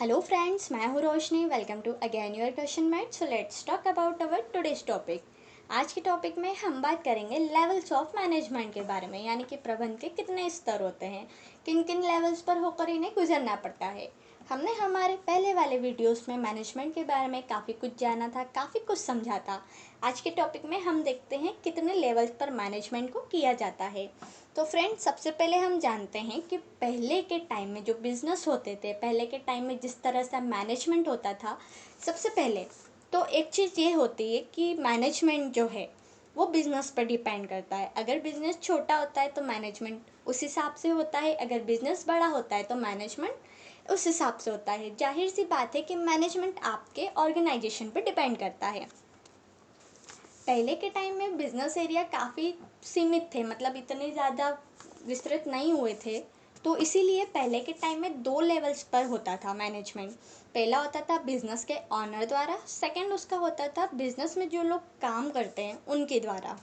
Hello friends, मैं हूँ Roshni. Welcome to again your question mat. So let's talk about our today's topic. आज के topic में हम बात करेंगे लेवल्स ऑफ मैनेजमेंट के बारे में, यानी कि प्रबंधन के कितने स्तर होते हैं, किन किन लेवल्स पर होकर इन्हें गुजरना पड़ता है। हमने हमारे पहले वाले वीडियोस में मैनेजमेंट के बारे में काफ़ी कुछ जाना था, काफ़ी कुछ समझा था। आज के टॉपिक में हम देखते हैं कितने लेवल्स पर मैनेजमेंट को किया जाता है। तो फ्रेंड्स, सबसे पहले हम जानते हैं कि पहले के टाइम में जो बिज़नेस होते थे, पहले के टाइम में जिस तरह से मैनेजमेंट होता था, सबसे पहले तो एक चीज़ ये होती है कि मैनेजमेंट जो है वो बिज़नेस पर डिपेंड करता है। अगर बिज़नेस छोटा होता है तो मैनेजमेंट उस हिसाब से होता है, अगर बिज़नेस बड़ा होता है तो मैनेजमेंट उस हिसाब से होता है। जाहिर सी बात है कि मैनेजमेंट आपके ऑर्गेनाइजेशन पर डिपेंड करता है। पहले के टाइम में बिजनेस एरिया काफ़ी सीमित थे, मतलब इतने ज़्यादा विस्तृत नहीं हुए थे, तो इसीलिए पहले के टाइम में दो लेवल्स पर होता था मैनेजमेंट। पहला होता था बिजनेस के ऑनर द्वारा, सेकंड उसका होता था बिजनेस में जो लोग काम करते हैं उनके द्वारा।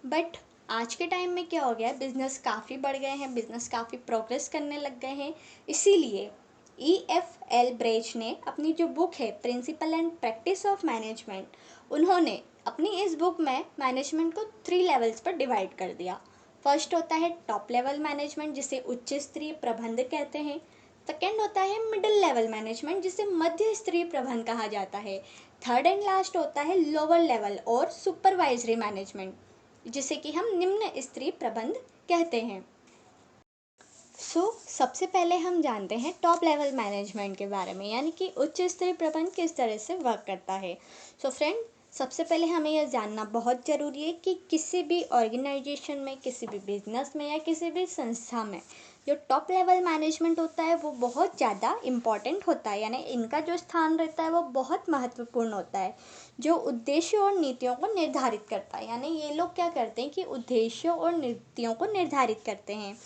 बट आज के टाइम में क्या हो गया है, बिजनेस काफ़ी बढ़ गए हैं, बिजनेस काफ़ी प्रोग्रेस करने लग गए हैं। इसीलिए EFL ब्रेच ने अपनी जो बुक है principle and practice of management, उन्होंने अपनी इस बुक में मैनेजमेंट को 3 लेवल्स पर डिवाइड कर दिया। फर्स्ट होता है टॉप लेवल मैनेजमेंट, जिसे उच्च स्तरीय प्रबंध कहते हैं। सेकेंड होता है मिडिल लेवल मैनेजमेंट, जिसे मध्य स्तरीय प्रबंध कहा जाता है। थर्ड एंड लास्ट होता है लोअर लेवल और सुपरवाइजरी मैनेजमेंट, जिसे कि हम निम्न स्तरीय प्रबंध कहते हैं। सबसे पहले हम जानते हैं टॉप लेवल मैनेजमेंट के बारे में, यानी कि उच्च स्तरीय प्रबंध किस तरह से वर्क करता है। फ्रेंड, सबसे पहले हमें यह जानना बहुत ज़रूरी है कि किसी भी ऑर्गेनाइजेशन में, किसी भी बिजनेस में या किसी भी संस्था में जो टॉप लेवल मैनेजमेंट होता है वो बहुत ज़्यादा इम्पॉर्टेंट होता है, यानी इनका जो स्थान रहता है वो बहुत महत्वपूर्ण होता है, जो उद्देश्यों और नीतियों को निर्धारित करता है। यानी ये लोग क्या करते हैं कि उद्देश्यों और नीतियों को निर्धारित करते हैं।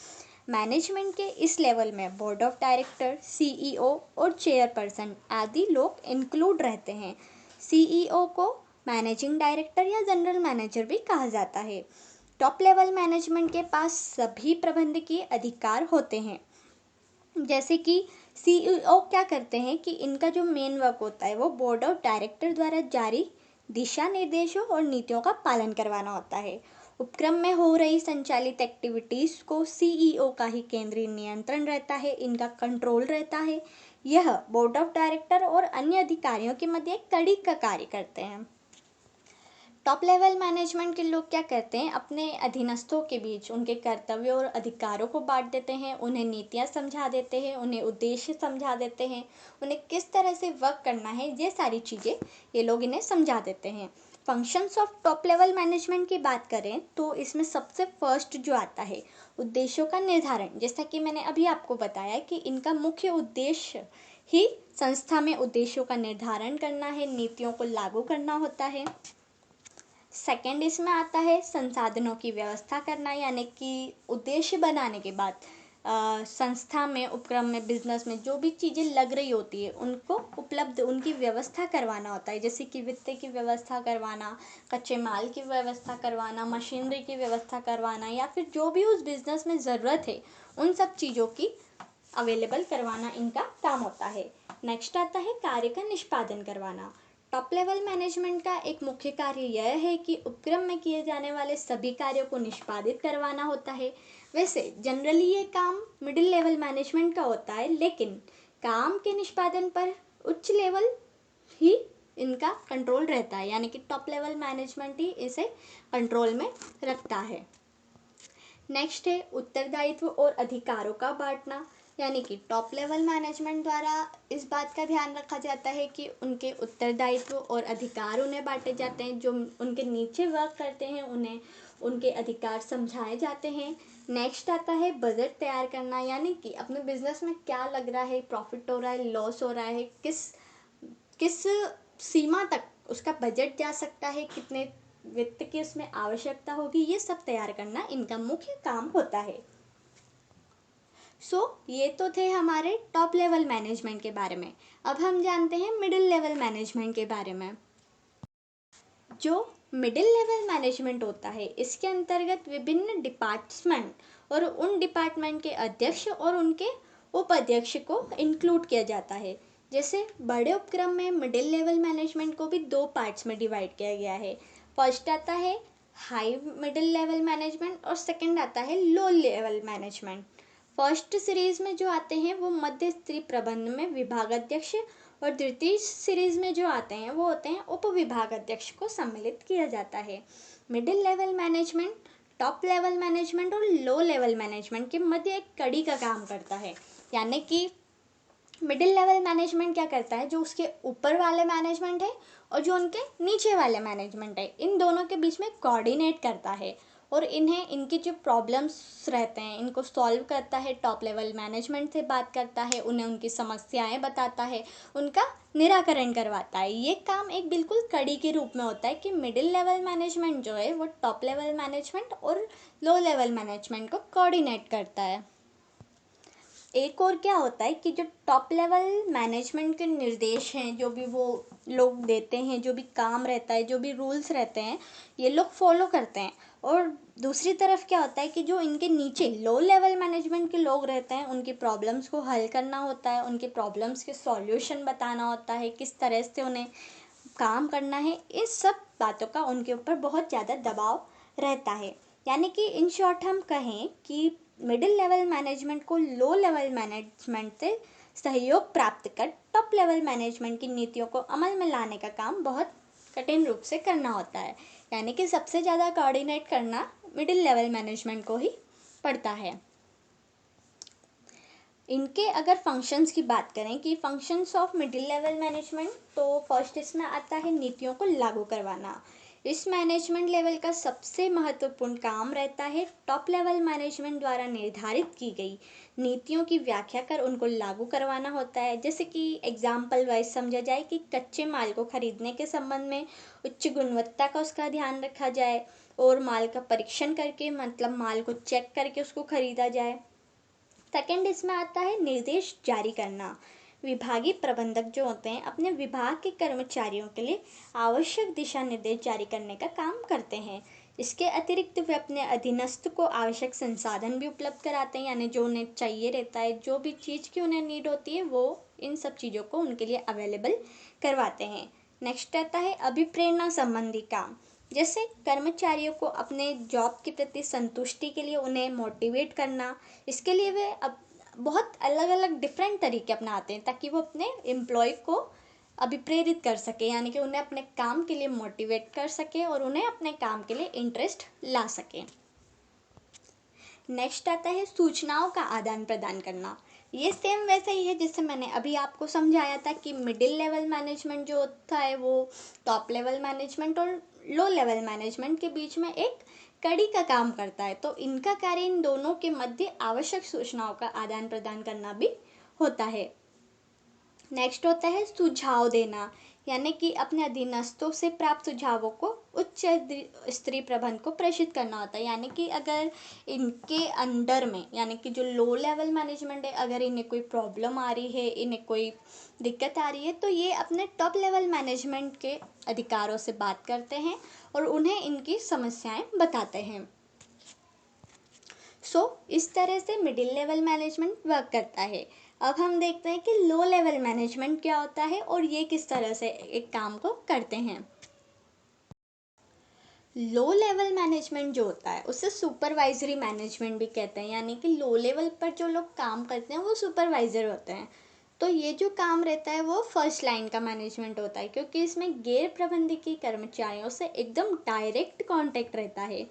मैनेजमेंट के इस लेवल में बोर्ड ऑफ डायरेक्टर, CEO और चेयरपर्सन आदि लोग इंक्लूड रहते हैं। CEO को मैनेजिंग डायरेक्टर या जनरल मैनेजर भी कहा जाता है। टॉप लेवल मैनेजमेंट के पास सभी प्रबंधकीय अधिकार होते हैं। जैसे कि CEO क्या करते हैं कि इनका जो मेन वर्क होता है वो बोर्ड ऑफ डायरेक्टर द्वारा जारी दिशा निर्देशों और नीतियों का पालन करवाना होता है। उपक्रम में हो रही संचालित एक्टिविटीज़ को CEO का ही केंद्रीय नियंत्रण रहता है, इनका कंट्रोल रहता है। यह बोर्ड ऑफ डायरेक्टर और अन्य अधिकारियों के मध्य एक कड़ी का कार्य करते हैं। टॉप लेवल मैनेजमेंट के लोग क्या करते हैं, अपने अधीनस्थों के बीच उनके कर्तव्यों और अधिकारों को बांट देते हैं, उन्हें नीतियाँ समझा देते हैं, उन्हें उद्देश्य समझा देते हैं, उन्हें किस तरह से वर्क करना है, ये सारी चीज़ें ये लोग इन्हें समझा देते हैं। Functions of top level management की बात करें तो इसमें सबसे फर्स्ट जो आता है उद्देश्यों का निर्धारण। जैसा कि मैंने अभी आपको बताया कि इनका मुख्य उद्देश्य ही संस्था में उद्देश्यों का निर्धारण करना है, नीतियों को लागू करना होता है। सेकेंड इसमें आता है संसाधनों की व्यवस्था करना, यानी कि उद्देश्य बनाने के बाद संस्था में, उपक्रम में, बिजनेस में जो भी चीज़ें लग रही होती है उनको उपलब्ध, उनकी व्यवस्था करवाना होता है। जैसे कि वित्त की व्यवस्था करवाना, कच्चे माल की व्यवस्था करवाना, मशीनरी की व्यवस्था करवाना, या फिर जो भी उस बिजनेस में ज़रूरत है उन सब चीज़ों की अवेलेबल करवाना इनका काम होता है। नेक्स्ट आता है कार्य का निष्पादन करवाना। टॉप लेवल मैनेजमेंट का एक मुख्य कार्य यह है कि उपक्रम में किए जाने वाले सभी कार्यों को निष्पादित करवाना होता है। वैसे जनरली ये काम मिडिल लेवल मैनेजमेंट का होता है, लेकिन काम के निष्पादन पर उच्च लेवल ही इनका कंट्रोल रहता है, यानी कि टॉप लेवल मैनेजमेंट ही इसे कंट्रोल में रखता है। नेक्स्ट है उत्तरदायित्व और अधिकारों का बांटना, यानी कि टॉप लेवल मैनेजमेंट द्वारा इस बात का ध्यान रखा जाता है कि उनके उत्तरदायित्व और अधिकार उन्हें बांटे जाते हैं। जो उनके नीचे वर्क करते हैं उन्हें उनके अधिकार समझाए जाते हैं। नेक्स्ट आता है बजट तैयार करना, यानी कि अपने बिजनेस में क्या लग रहा है, प्रॉफिट हो रहा है, लॉस हो रहा है, किस किस सीमा तक उसका बजट जा सकता है, कितने वित्त की उसमें आवश्यकता होगी, ये सब तैयार करना इनका मुख्य काम होता है। ये तो थे हमारे टॉप लेवल मैनेजमेंट के बारे में। अब हम जानते हैं मिडिल लेवल मैनेजमेंट के बारे में। जो मिडिल लेवल मैनेजमेंट होता है इसके अंतर्गत विभिन्न डिपार्टमेंट और उन डिपार्टमेंट के अध्यक्ष और उनके उपाध्यक्ष को इंक्लूड किया जाता है। जैसे बड़े उपक्रम में मिडिल लेवल मैनेजमेंट को भी 2 पार्ट्स में डिवाइड किया गया है। फर्स्ट आता है हाई मिडिल लेवल मैनेजमेंट और सेकंड आता है low level management. First series में जो आते हैं वो मध्य स्तरीय प्रबंध में विभागाध्यक्ष और द्वितीय सीरीज में जो आते हैं वो होते हैं उप विभागाध्यक्ष को सम्मिलित किया जाता है। Middle level management top level management और लो लेवल मैनेजमेंट के मध्य एक कड़ी का काम करता है। यानी कि मिडिल लेवल मैनेजमेंट क्या करता है, जो उसके ऊपर वाले मैनेजमेंट है और जो उनके नीचे वाले मैनेजमेंट है, इन दोनों के बीच में कोऑर्डिनेट करता है और इन्हें इनकी जो प्रॉब्लम्स रहते हैं इनको सॉल्व करता है। टॉप लेवल मैनेजमेंट से बात करता है, उन्हें उनकी समस्याएं बताता है, उनका निराकरण करवाता है। ये काम एक बिल्कुल कड़ी के रूप में होता है कि मिडिल लेवल मैनेजमेंट जो है वो टॉप लेवल मैनेजमेंट और लो लेवल मैनेजमेंट को कोऑर्डिनेट करता है। एक और क्या होता है कि जो टॉप लेवल मैनेजमेंट के निर्देश हैं, जो भी वो लोग देते हैं, जो भी काम रहता है, जो भी रूल्स रहते हैं, ये लोग फॉलो करते हैं। और दूसरी तरफ क्या होता है कि जो इनके नीचे लो लेवल मैनेजमेंट के लोग रहते हैं, उनकी प्रॉब्लम्स को हल करना होता है, उनके प्रॉब्लम्स के सॉल्यूशन बताना होता है, किस तरह से उन्हें काम करना है। इस सब बातों का उनके ऊपर बहुत ज़्यादा दबाव रहता है। यानी कि इन शॉर्ट हम कहें कि मिडिल लेवल मैनेजमेंट को लो लेवल मैनेजमेंट से सहयोग प्राप्त कर टॉप लेवल मैनेजमेंट की नीतियों को अमल में लाने का काम बहुत कठिन रूप से करना होता है। यानी कि सबसे ज़्यादा कोऑर्डिनेट करना मिडिल लेवल मैनेजमेंट को ही पड़ता है। इनके अगर फंक्शंस की बात करें कि functions of middle level management, तो फर्स्ट इसमें आता है नीतियों को लागू करवाना। इस मैनेजमेंट लेवल का सबसे महत्वपूर्ण काम रहता है टॉप लेवल मैनेजमेंट द्वारा निर्धारित की गई नीतियों की व्याख्या कर उनको लागू करवाना होता है। जैसे कि एग्जाम्पल वाइज समझा जाए कि कच्चे माल को खरीदने के संबंध में उच्च गुणवत्ता का उसका ध्यान रखा जाए और माल का परीक्षण करके, मतलब माल को चेक करके उसको खरीदा जाए। सेकंड इसमें आता है निर्देश जारी करना। विभागीय प्रबंधक जो होते हैं अपने विभाग के कर्मचारियों के लिए आवश्यक दिशा निर्देश जारी करने का काम करते हैं। इसके अतिरिक्त वे अपने अधीनस्थ को आवश्यक संसाधन भी उपलब्ध कराते हैं, यानी जो उन्हें चाहिए रहता है, जो भी चीज़ की उन्हें नीड होती है वो इन सब चीज़ों को उनके लिए अवेलेबल करवाते हैं। नेक्स्ट आता है अभिप्रेरणा संबंधी काम। जैसे कर्मचारियों को अपने जॉब के प्रति संतुष्टि के लिए उन्हें मोटिवेट करना, इसके लिए वे अब बहुत अलग अलग डिफरेंट तरीके अपनाते हैं ताकि वो अपने एम्प्लॉय को अभिप्रेरित कर सके, यानी कि उन्हें अपने काम के लिए मोटिवेट कर सके और उन्हें अपने काम के लिए इंटरेस्ट ला सके। नेक्स्ट आता है सूचनाओं का आदान प्रदान करना। ये सेम वैसा ही है जैसे मैंने अभी आपको समझाया था कि मिडिल लेवल मैनेजमेंट जो होता है वो टॉप लेवल मैनेजमेंट और लो लेवल मैनेजमेंट के बीच में एक कड़ी का काम करता है। तो इनका कार्य इन दोनों के मध्य आवश्यक सूचनाओं का आदान प्रदान करना भी होता है। नेक्स्ट होता है सुझाव देना, यानी कि अपने अधीनस्थों से प्राप्त सुझावों को उच्च स्तरीय प्रबंध को प्रेषित करना होता है। यानी कि अगर इनके अंडर में, यानी कि जो लो लेवल मैनेजमेंट है, अगर इन्हें कोई प्रॉब्लम आ रही है, इन्हें कोई दिक्कत आ रही है, तो ये अपने टॉप लेवल मैनेजमेंट के अधिकारों से बात करते हैं और उन्हें इनकी समस्याएं बताते हैं। इस तरह से मिडिल लेवल मैनेजमेंट वर्क करता है। अब हम देखते हैं कि लो लेवल मैनेजमेंट क्या होता है और ये किस तरह से एक काम को करते हैं। लो लेवल मैनेजमेंट जो होता है उसे सुपरवाइजरी मैनेजमेंट भी कहते हैं, यानी कि लो लेवल पर जो लोग काम करते हैं वो सुपरवाइजर होते हैं। तो ये जो काम रहता है वो फर्स्ट लाइन का मैनेजमेंट होता है, क्योंकि इसमें गैर प्रबंधकीय कर्मचारियों से एकदम डायरेक्ट कांटेक्ट रहता है।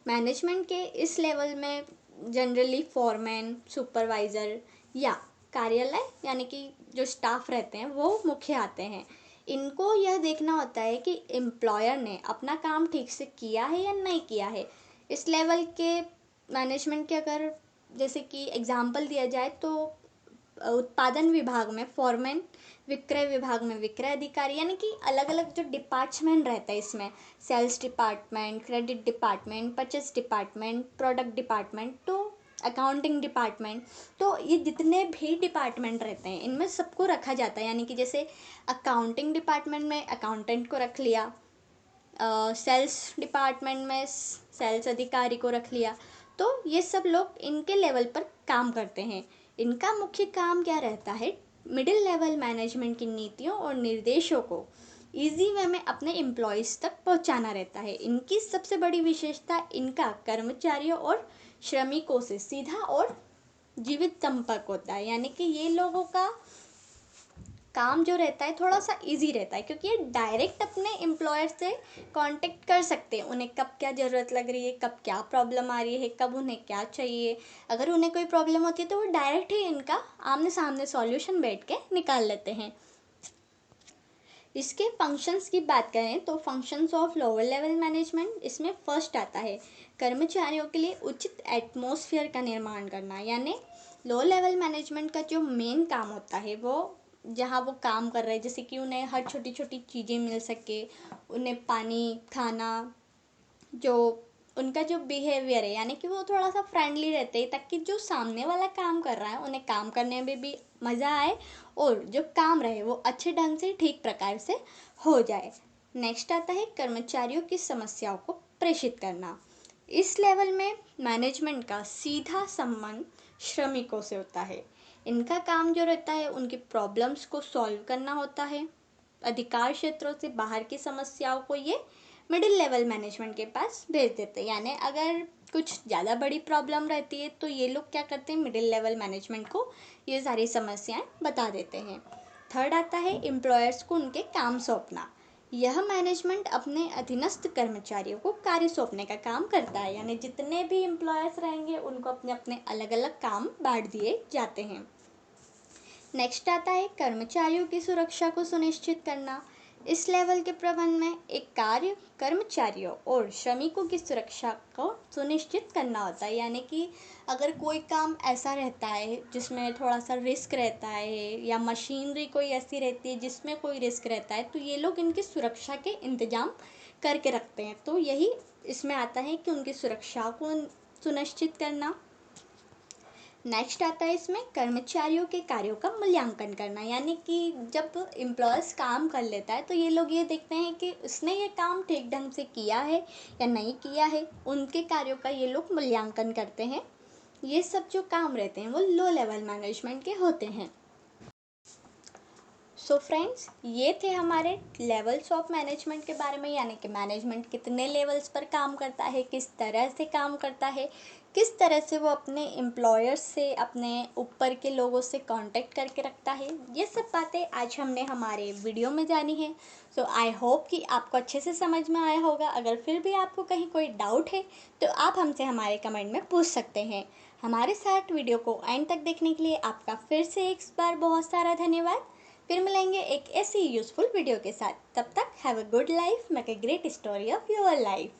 मैनेजमेंट के इस लेवल में जनरली फॉरमैन, सुपरवाइज़र या कार्यालय यानी कि जो स्टाफ रहते हैं वो मुख्य आते हैं। इनको यह देखना होता है कि एम्प्लॉयर ने अपना काम ठीक से किया है या नहीं किया है। इस लेवल के मैनेजमेंट के अगर जैसे कि एग्जांपल दिया जाए तो उत्पादन विभाग में फॉरमैन, विक्रय विभाग में विक्रय अधिकारी, यानी कि अलग अलग जो डिपार्टमेंट रहता है इसमें sales department, credit department, purchase department, product department, तो अकाउंटिंग डिपार्टमेंट, तो ये जितने भी डिपार्टमेंट रहते हैं इनमें सबको रखा जाता है। यानी कि जैसे अकाउंटिंग डिपार्टमेंट में अकाउंटेंट को रख लिया, सेल्स डिपार्टमेंट में सेल्स अधिकारी को रख लिया, तो ये सब लोग इनके लेवल पर काम करते हैं। इनका मुख्य काम क्या रहता है, मिडिल लेवल मैनेजमेंट की नीतियों और निर्देशों को इजी वे में अपने एम्प्लॉयज़ तक पहुंचाना रहता है। इनकी सबसे बड़ी विशेषता इनका कर्मचारियों और श्रमिकों से सीधा और जीवित संपर्क होता है, यानी कि ये लोगों का काम जो रहता है थोड़ा सा इजी रहता है, क्योंकि ये डायरेक्ट अपने एम्प्लॉयर से कांटेक्ट कर सकते हैं। उन्हें कब क्या ज़रूरत लग रही है, कब क्या प्रॉब्लम आ रही है, कब उन्हें क्या चाहिए। अगर उन्हें कोई प्रॉब्लम होती है तो वो डायरेक्ट ही इनका आमने सामने सॉल्यूशन बैठ के निकाल लेते हैं। इसके फंक्शंस की बात करें तो functions of lower level management, इसमें फर्स्ट आता है कर्मचारियों के लिए उचित एटमॉस्फेयर का निर्माण करना। यानी लो लेवल मैनेजमेंट का जो मेन काम होता है वो जहाँ वो काम कर रहे हैं, जैसे कि उन्हें हर छोटी छोटी चीज़ें मिल सके, उन्हें पानी, खाना, जो उनका जो बिहेवियर है यानी कि वो थोड़ा सा फ्रेंडली रहते हैं, ताकि जो सामने वाला काम कर रहा है उन्हें काम करने में भी मज़ा आए और जो काम रहे वो अच्छे ढंग से ठीक प्रकार से हो जाए। नेक्स्ट आता है कर्मचारियों की समस्याओं को प्रेषित करना। इस लेवल में मैनेजमेंट का सीधा संबंध श्रमिकों से होता है। इनका काम जो रहता है उनकी प्रॉब्लम्स को सॉल्व करना होता है। अधिकार क्षेत्रों से बाहर की समस्याओं को ये मिडिल लेवल मैनेजमेंट के पास भेज देते हैं। यानी अगर कुछ ज़्यादा बड़ी प्रॉब्लम रहती है तो ये लोग क्या करते हैं, मिडिल लेवल मैनेजमेंट को ये सारी समस्याएं बता देते हैं। थर्ड आता है एम्प्लॉयर्स को उनके काम सौंपना। यह मैनेजमेंट अपने अधीनस्थ कर्मचारियों को कार्य सौंपने का काम करता है। यानी जितने भी एम्प्लॉयर्स रहेंगे उनको अपने अपने अलग अलग काम बांट दिए जाते हैं। नेक्स्ट आता है कर्मचारियों की सुरक्षा को सुनिश्चित करना। इस लेवल के प्रबंधन में एक कार्य कर्मचारियों और श्रमिकों की सुरक्षा को सुनिश्चित करना होता है। यानी कि अगर कोई काम ऐसा रहता है जिसमें थोड़ा सा रिस्क रहता है या मशीनरी कोई ऐसी रहती है जिसमें कोई रिस्क रहता है, तो ये लोग इनकी सुरक्षा के इंतजाम करके रखते हैं। तो यही इसमें आता है कि उनकी सुरक्षा को सुनिश्चित करना। नेक्स्ट आता है इसमें कर्मचारियों के कार्यों का मूल्यांकन करना। यानी कि जब एम्प्लॉयज़ काम कर लेता है तो ये लोग ये देखते हैं कि उसने ये काम ठीक ढंग से किया है या नहीं किया है, उनके कार्यों का ये लोग मूल्यांकन करते हैं। ये सब जो काम रहते हैं वो लो लेवल मैनेजमेंट के होते हैं। सो फ्रेंड्स, ये थे हमारे लेवल्स ऑफ मैनेजमेंट के बारे में, यानी कि मैनेजमेंट कितने लेवल्स पर काम करता है, किस तरह से काम करता है, किस तरह से वो अपने एम्प्लॉयर्स से, अपने ऊपर के लोगों से कांटेक्ट करके रखता है। ये सब बातें आज हमने हमारे वीडियो में जानी है। सो आई होप कि आपको अच्छे से समझ में आया होगा। अगर फिर भी आपको कहीं कोई डाउट है तो आप हमसे हमारे कमेंट में पूछ सकते हैं। हमारे साथ वीडियो को एंड तक देखने के लिए आपका फिर से एक बार बहुत सारा धन्यवाद। फिर मिलेंगे एक ऐसी यूज़फुल वीडियो के साथ। तब तक have a good life, make a great story of your life.